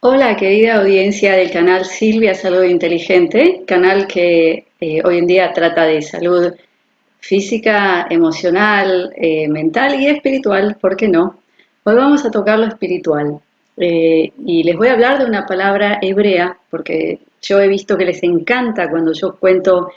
Hola, querida audiencia del canal Silvia Salud Inteligente, canal que hoy en día trata de salud física, emocional, mental y espiritual, ¿por qué no? Hoy vamos a tocar lo espiritual y les voy a hablar de una palabra hebrea, porque yo he visto que les encanta cuando yo cuento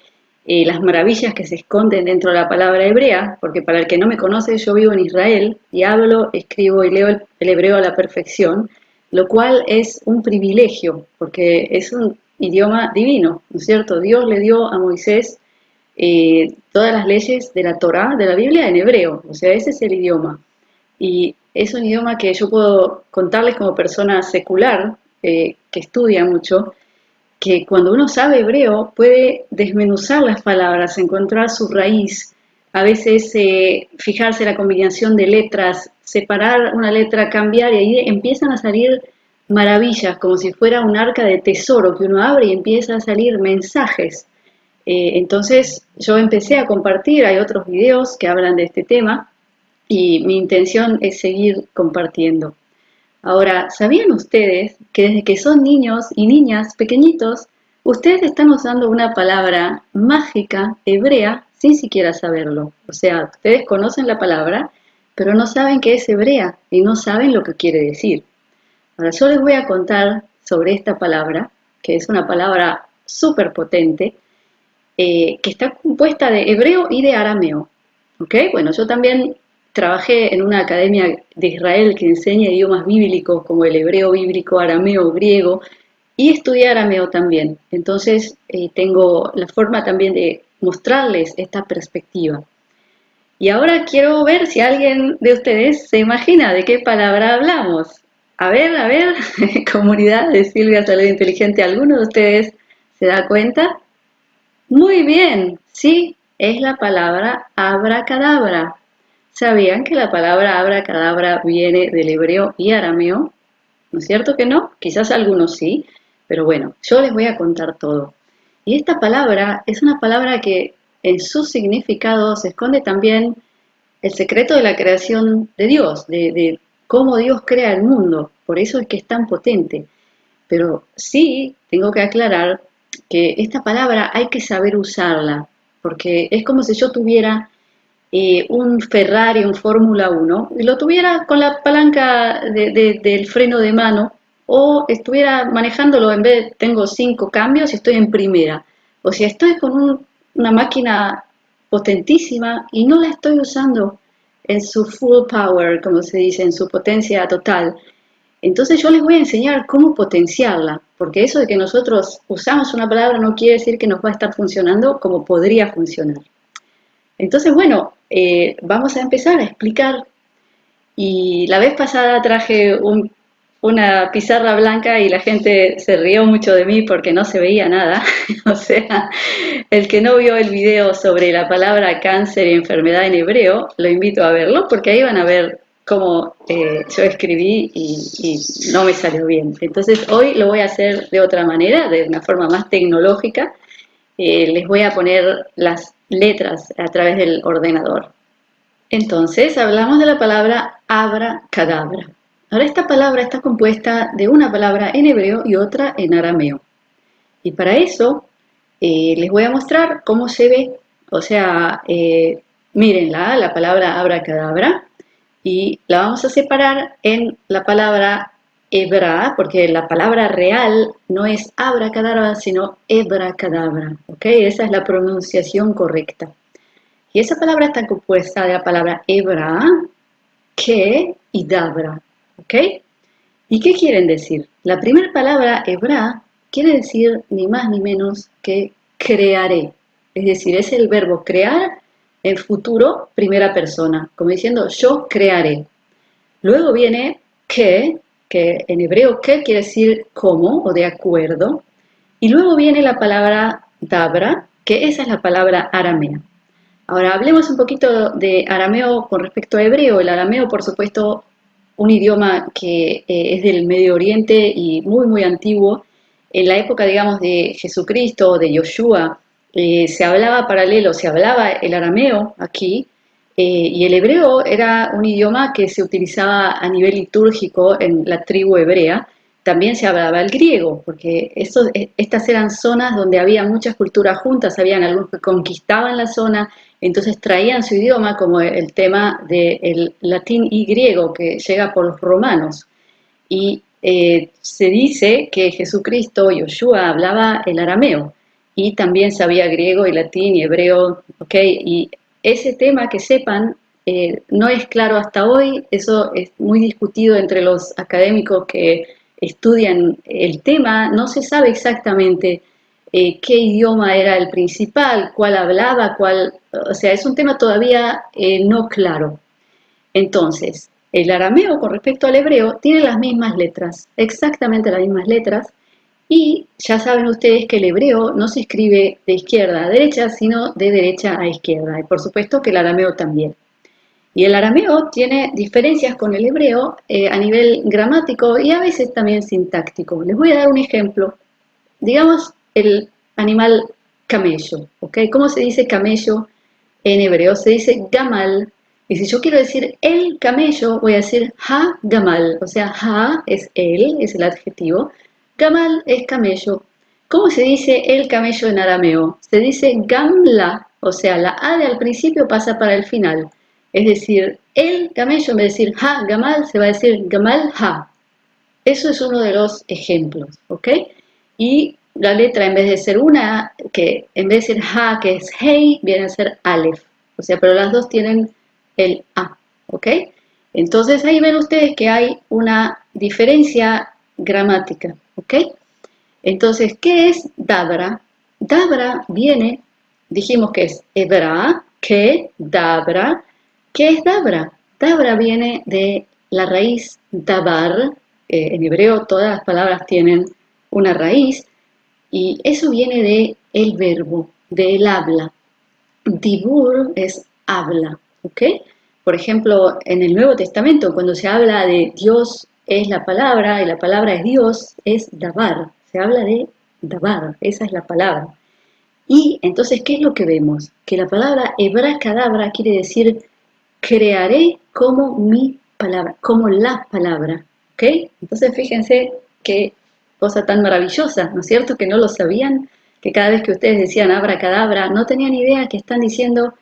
las maravillas que se esconden dentro de la palabra hebrea, porque para el que no me conoce, yo vivo en Israel y hablo, escribo y leo el hebreo a la perfección, lo cual es un privilegio, porque es un idioma divino, ¿no es cierto? Dios le dio a Moisés todas las leyes de la Torá, de la Biblia, en hebreo, o sea, ese es el idioma. Y es un idioma que yo puedo contarles como persona secular, que estudia mucho, que cuando uno sabe hebreo puede desmenuzar las palabras, encontrar su raíz, a veces fijarse la combinación de letras, separar una letra, cambiar y ahí empiezan a salir maravillas, como si fuera un arca de tesoro que uno abre y empieza a salir mensajes. Entonces yo empecé a compartir, hay otros videos que hablan de este tema y mi intención es seguir compartiendo. Ahora, ¿sabían ustedes que desde que son niños y niñas pequeñitos, ustedes están usando una palabra mágica hebrea sin siquiera saberlo? O sea, ustedes conocen la palabra, pero no saben que es hebrea y no saben lo que quiere decir. Ahora, yo les voy a contar sobre esta palabra, que es una palabra súper potente, que está compuesta de hebreo y de arameo. ¿Ok? Bueno, yo también trabajé en una academia de Israel que enseña idiomas bíblicos como el hebreo bíblico, arameo, griego, y estudié arameo también. Entonces, tengo la forma también de mostrarles esta perspectiva. Y ahora quiero ver si alguien de ustedes se imagina de qué palabra hablamos. A ver, comunidad de Silvia Salud Inteligente, ¿alguno de ustedes se da cuenta? Muy bien, sí, es la palabra abracadabra. ¿Sabían que la palabra abracadabra viene del hebreo y arameo? ¿No es cierto que no? Quizás algunos sí, pero bueno, yo les voy a contar todo. Y esta palabra es una palabra que en su significado se esconde también el secreto de la creación de Dios, de cómo Dios crea el mundo. Por eso es que es tan potente. Pero sí tengo que aclarar que esta palabra hay que saber usarla, porque es como si yo tuviera un Ferrari, un Fórmula Uno y lo tuviera con la palanca del freno de mano, o estuviera manejándolo, en vez de tengo 5 cambios y estoy en primera. O sea, estoy con una máquina potentísima y no la estoy usando en su full power, como se dice, en su potencia total. Entonces yo les voy a enseñar cómo potenciarla, porque eso de que nosotros usamos una palabra no quiere decir que nos va a estar funcionando como podría funcionar. Entonces, bueno, vamos a empezar a explicar. Y la vez pasada traje una pizarra blanca y la gente se rió mucho de mí porque no se veía nada. O sea, el que no vio el video sobre la palabra cáncer y enfermedad en hebreo, lo invito a verlo porque ahí van a ver cómo yo escribí y no me salió bien. Entonces hoy lo voy a hacer de otra manera, de una forma más tecnológica. Les voy a poner las letras a través del ordenador. Entonces hablamos de la palabra abracadabra. Ahora esta palabra está compuesta de una palabra en hebreo y otra en arameo. Y para eso les voy a mostrar cómo se ve. O sea, mírenla, la palabra abracadabra, y la vamos a separar en la palabra hebra, porque la palabra real no es abracadabra, sino hebracadabra. ¿Ok? Esa es la pronunciación correcta. Y esa palabra está compuesta de la palabra hebra, que y dabra. ¿Ok? ¿Y qué quieren decir? La primera palabra hebra quiere decir ni más ni menos que crearé. Es decir, es el verbo crear en futuro, primera persona, como diciendo yo crearé. Luego viene que en hebreo que quiere decir como o de acuerdo. Y luego viene la palabra dabra, que esa es la palabra aramea. Ahora hablemos un poquito de arameo con respecto a hebreo. El arameo, por supuesto, un idioma que es del Medio Oriente y muy, muy antiguo. En la época, digamos, de Jesucristo, de Yoshua, se hablaba paralelo, se hablaba el arameo aquí, y el hebreo era un idioma que se utilizaba a nivel litúrgico en la tribu hebrea, también se hablaba el griego, porque estas eran zonas donde había muchas culturas juntas, habían algunos que conquistaban la zona, entonces traían su idioma, como el tema del latín y griego que llega por los romanos. Y se dice que Jesucristo, Yoshua, hablaba el arameo y también sabía griego y latín y hebreo, ¿ok? Y ese tema, que sepan, no es claro hasta hoy, eso es muy discutido entre los académicos que estudian el tema, no se sabe exactamente qué idioma era el principal, cuál hablaba, cuál, o sea, es un tema todavía no claro. Entonces, el arameo con respecto al hebreo tiene las mismas letras, exactamente las mismas letras, y ya saben ustedes que el hebreo no se escribe de izquierda a derecha, sino de derecha a izquierda, y por supuesto que el arameo también. Y el arameo tiene diferencias con el hebreo a nivel gramático y a veces también sintáctico. Les voy a dar un ejemplo. Digamos el animal camello, ¿ok? ¿Cómo se dice camello en hebreo? Se dice gamal. Y si yo quiero decir el camello, voy a decir ha gamal. O sea, ha es el, es el adjetivo. Gamal es camello. ¿Cómo se dice el camello en arameo? Se dice gamla, o sea, la A de al principio pasa para el final. Es decir, el camello, en vez de decir ha gamal, se va a decir gamal ha. Eso es uno de los ejemplos, ¿ok? Y la letra, en vez de ser una, que en vez de ser ha, que es hey, viene a ser alef. O sea, pero las dos tienen el a, ¿ok? Entonces ahí ven ustedes que hay una diferencia gramática, ¿ok? Entonces, ¿qué es dabra? Dabra viene, dijimos que es hebra, que dabra. ¿Qué es dabra? Dabra viene de la raíz dabar. En hebreo todas las palabras tienen una raíz y eso viene de el verbo, del habla. Dibur es habla, ¿ok? Por ejemplo, en el Nuevo Testamento, cuando se habla de Dios es la palabra y la palabra es Dios, es dabar. Se habla de dabar, esa es la palabra. Y entonces, ¿qué es lo que vemos? Que la palabra hebracadabra quiere decir crearé como mi palabra, como la palabra, ¿ok? Entonces, fíjense qué cosa tan maravillosa, ¿no es cierto? Que no lo sabían, que cada vez que ustedes decían abracadabra, no tenían idea que están diciendo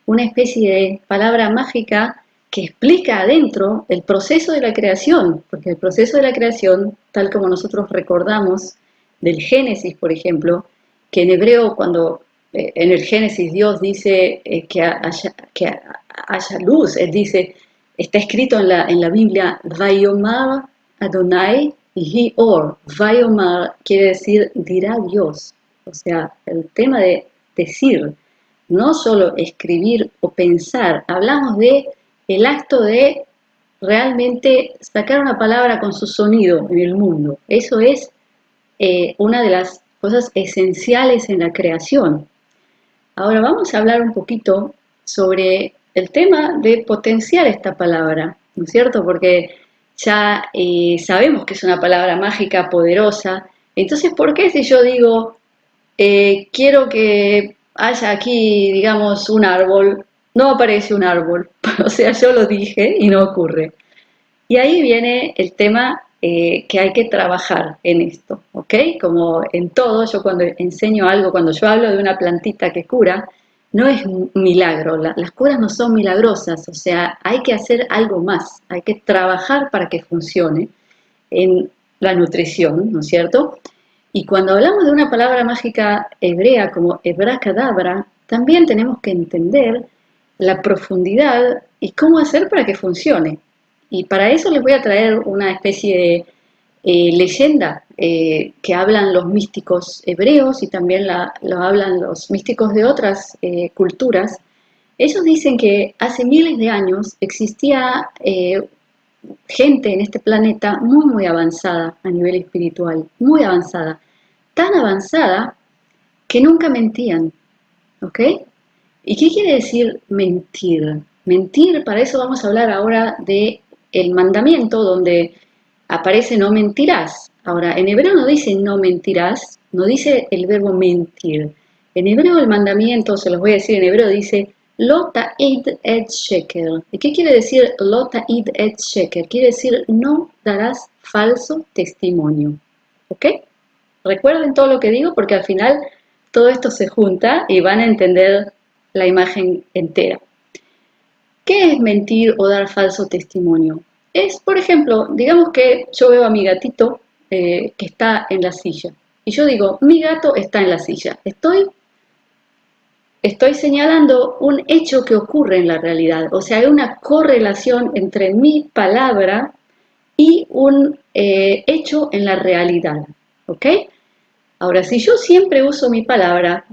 una especie de palabra mágica que explica adentro el proceso de la creación, porque el proceso de la creación, tal como nosotros recordamos del Génesis, por ejemplo, que en hebreo cuando en el Génesis Dios dice haya luz, él dice, está escrito en la Biblia, Vayomar Adonai y Or. Vayomar quiere decir dirá Dios. O sea, el tema de decir, no solo escribir o pensar, hablamos de el acto de realmente sacar una palabra con su sonido en el mundo. Eso es una de las cosas esenciales en la creación. Ahora vamos a hablar un poquito sobre el tema de potenciar esta palabra, ¿no es cierto? Porque ya sabemos que es una palabra mágica, poderosa. Entonces, ¿por qué si yo digo, quiero que haya aquí, digamos, un árbol, no aparece un árbol? O sea, yo lo dije y no ocurre. Y ahí viene el tema que hay que trabajar en esto, ¿ok? Como en todo, yo cuando enseño algo, cuando yo hablo de una plantita que cura, no es un milagro, las curas no son milagrosas, o sea, hay que hacer algo más, hay que trabajar para que funcione en la nutrición, ¿no es cierto? Y cuando hablamos de una palabra mágica hebrea como hebracadabra, también tenemos que entender la profundidad y cómo hacer para que funcione. Y para eso les voy a traer una especie de leyenda que hablan los místicos hebreos y también lo hablan los místicos de otras culturas. Ellos dicen que hace miles de años existía gente en este planeta muy, muy avanzada a nivel espiritual, muy avanzada, tan avanzada que nunca mentían, ¿ok? ¿Y qué quiere decir mentir? Mentir, para eso vamos a hablar ahora de el mandamiento donde aparece no mentirás. Ahora, en hebreo no dice no mentirás, no dice el verbo mentir. En hebreo el mandamiento, se los voy a decir en hebreo, dice Lo ta'id et sheker. ¿Y qué quiere decir lo ta'id et sheker? Quiere decir no darás falso testimonio. ¿Ok? Recuerden todo lo que digo porque al final todo esto se junta y van a entender la imagen entera. ¿Qué es mentir o dar falso testimonio? Es, por ejemplo, digamos que yo veo a mi gatito que está en la silla y yo digo, mi gato está en la silla. Estoy señalando un hecho que ocurre en la realidad, o sea, hay una correlación entre mi palabra y un hecho en la realidad, ¿ok? Ahora, si yo siempre uso mi palabra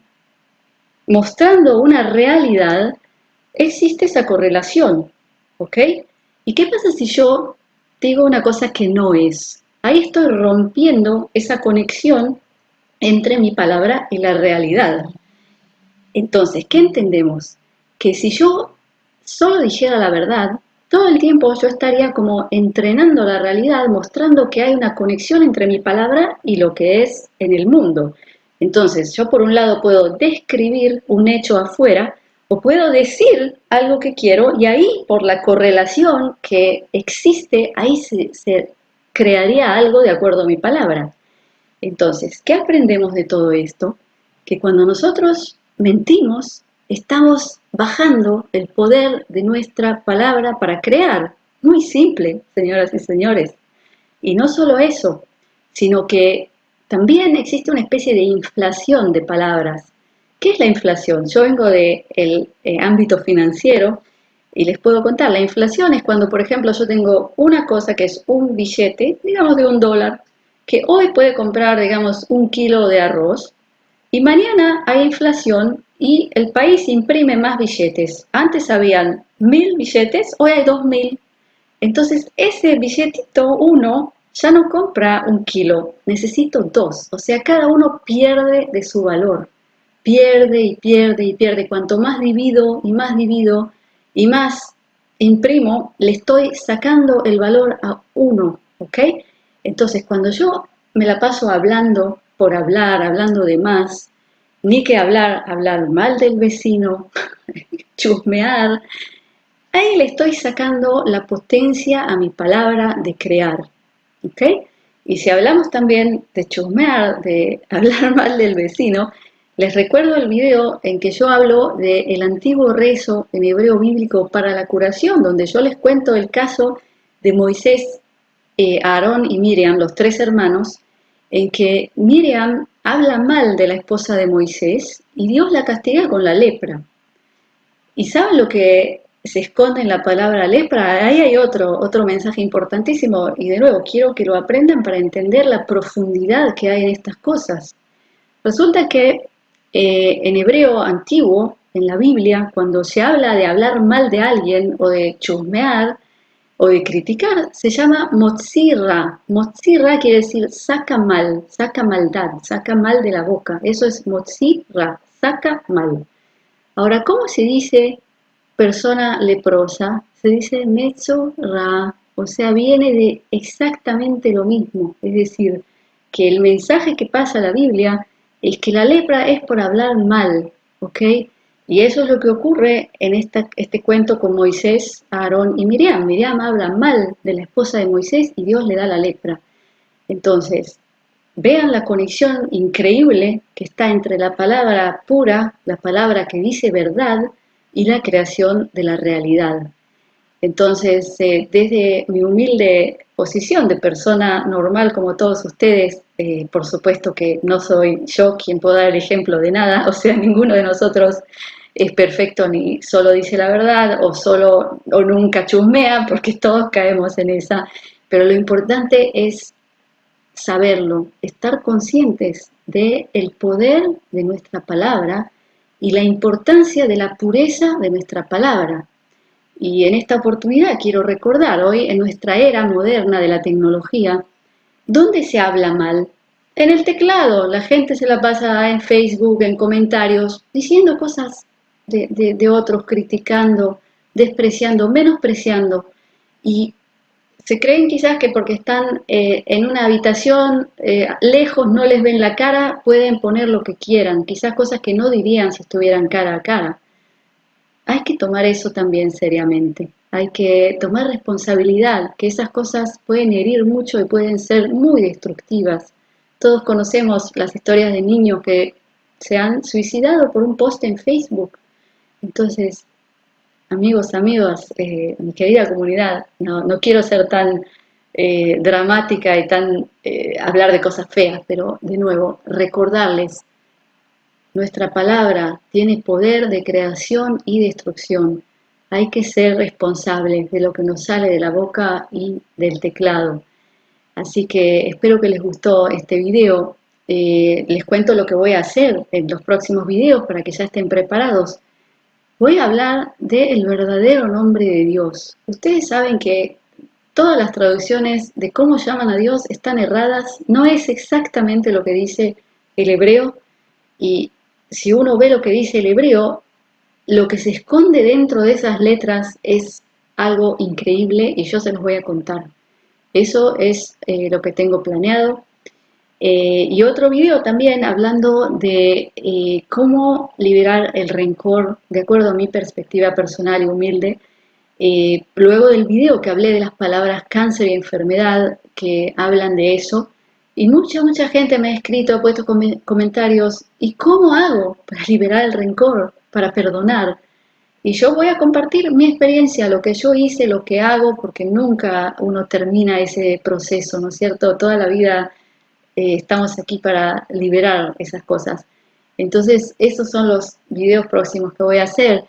mostrando una realidad, existe esa correlación, ¿ok? ¿Y qué pasa si yo digo una cosa que no es? Ahí estoy rompiendo esa conexión entre mi palabra y la realidad. Entonces, ¿qué entendemos? Que si yo solo dijera la verdad, todo el tiempo yo estaría como entrenando la realidad, mostrando que hay una conexión entre mi palabra y lo que es en el mundo. Entonces, yo por un lado puedo describir un hecho afuera o puedo decir algo que quiero y ahí por la correlación que existe, ahí se crearía algo de acuerdo a mi palabra. Entonces, ¿qué aprendemos de todo esto? Que cuando nosotros mentimos, estamos bajando el poder de nuestra palabra para crear. Muy simple, señoras y señores. Y no solo eso, sino que también existe una especie de inflación de palabras. ¿Qué es la inflación? Yo vengo del ámbito financiero y les puedo contar. La inflación es cuando, por ejemplo, yo tengo una cosa que es un billete, digamos de $1, que hoy puede comprar, digamos, 1 kilo de arroz, y mañana hay inflación y el país imprime más billetes. Antes habían 1.000 billetes, hoy hay 2.000. Entonces, ese billetito uno ya no compra 1 kilo, necesito 2. O sea, cada uno pierde de su valor. Pierde y pierde y pierde. Cuanto más divido y más imprimo, le estoy sacando el valor a uno. ¿Ok? Entonces, cuando yo me la paso hablando por hablar, hablando de más, ni que hablar mal del vecino, chusmear, ahí le estoy sacando la potencia a mi palabra de crear, ¿ok? Y si hablamos también de chusmear, de hablar mal del vecino, les recuerdo el video en que yo hablo del antiguo rezo en hebreo bíblico para la curación, donde yo les cuento el caso de Moisés, Aarón y Miriam, los 3 hermanos, en que Miriam habla mal de la esposa de Moisés y Dios la castiga con la lepra. ¿Y saben lo que se esconde en la palabra lepra? Ahí hay otro mensaje importantísimo y de nuevo quiero que lo aprendan para entender la profundidad que hay en estas cosas. Resulta que en hebreo antiguo, en la Biblia, cuando se habla de hablar mal de alguien o de chusmear o de criticar, se llama motzirra. Motzirra quiere decir saca mal, saca maldad, saca mal de la boca. Eso es motzirra, saca mal. Ahora, ¿cómo se dice persona leprosa? Se dice Metzora, o sea, viene de exactamente lo mismo. Es decir, que el mensaje que pasa la Biblia es que la lepra es por hablar mal, ¿ok? Y eso es lo que ocurre en este cuento con Moisés, Aarón y Miriam. Miriam habla mal de la esposa de Moisés y Dios le da la lepra. Entonces, vean la conexión increíble que está entre la palabra pura, la palabra que dice verdad, y la creación de la realidad. Entonces, desde mi humilde posición de persona normal como todos ustedes, por supuesto que no soy yo quien pueda dar el ejemplo de nada, o sea, ninguno de nosotros es perfecto ni solo dice la verdad o nunca chusmea, porque todos caemos en esa, pero lo importante es saberlo, estar conscientes del poder de nuestra palabra y la importancia de la pureza de nuestra palabra. Y en esta oportunidad quiero recordar, hoy en nuestra era moderna de la tecnología, ¿dónde se habla mal? En el teclado, la gente se la pasa en Facebook, en comentarios, diciendo cosas de otros, criticando, despreciando, menospreciando. Y se creen quizás que porque están en una habitación lejos, no les ven la cara, pueden poner lo que quieran, quizás cosas que no dirían si estuvieran cara a cara. hay que tomar eso también seriamente. Hay que tomar responsabilidad, que esas cosas pueden herir mucho y pueden ser muy destructivas. Todos conocemos las historias de niños que se han suicidado por un post en Facebook. Entonces, amigos, amigas, mi querida comunidad, no quiero ser tan dramática y tan hablar de cosas feas, pero de nuevo, recordarles, nuestra palabra tiene poder de creación y destrucción. Hay que ser responsables de lo que nos sale de la boca y del teclado. Así que espero que les gustó este video. Les cuento lo que voy a hacer en los próximos videos para que ya estén preparados. Voy a hablar del verdadero nombre de Dios. Ustedes saben que todas las traducciones de cómo llaman a Dios están erradas. No es exactamente lo que dice el hebreo. Y si uno ve lo que dice el hebreo, lo que se esconde dentro de esas letras es algo increíble y yo se los voy a contar. Eso es lo que tengo planeado. Y otro video también hablando de cómo liberar el rencor de acuerdo a mi perspectiva personal y humilde. Luego del video que hablé de las palabras cáncer y enfermedad que hablan de eso, y mucha gente me ha escrito, ha puesto comentarios, ¿y cómo hago para liberar el rencor, para perdonar? Y yo voy a compartir mi experiencia, lo que yo hice, lo que hago, porque nunca uno termina ese proceso, ¿no es cierto? Toda la vida estamos aquí para liberar esas cosas. Entonces, esos son los videos próximos que voy a hacer.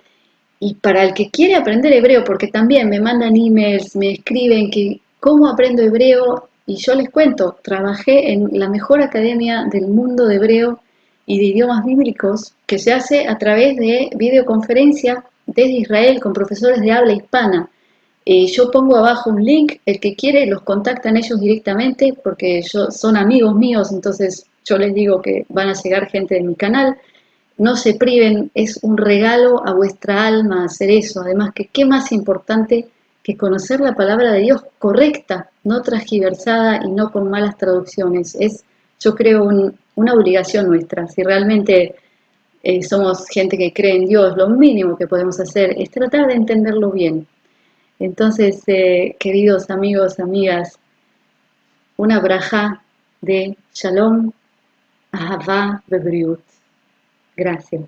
Y para el que quiere aprender hebreo, porque también me mandan emails, me escriben que cómo aprendo hebreo, y yo les cuento, trabajé en la mejor academia del mundo de hebreo y de idiomas bíblicos, que se hace a través de videoconferencia desde Israel con profesores de habla hispana. Yo pongo abajo un link, el que quiere los contactan ellos directamente, porque son amigos míos, entonces yo les digo que van a llegar gente de mi canal. No se priven, es un regalo a vuestra alma hacer eso. Además, que qué más importante que conocer la palabra de Dios correcta, no transgiversada y no con malas traducciones. Es, yo creo, una obligación nuestra. Si realmente somos gente que cree en Dios, lo mínimo que podemos hacer es tratar de entenderlo bien. Entonces, queridos amigos, amigas, una braja de Shalom, Ahavá, Bebriut. Gracias.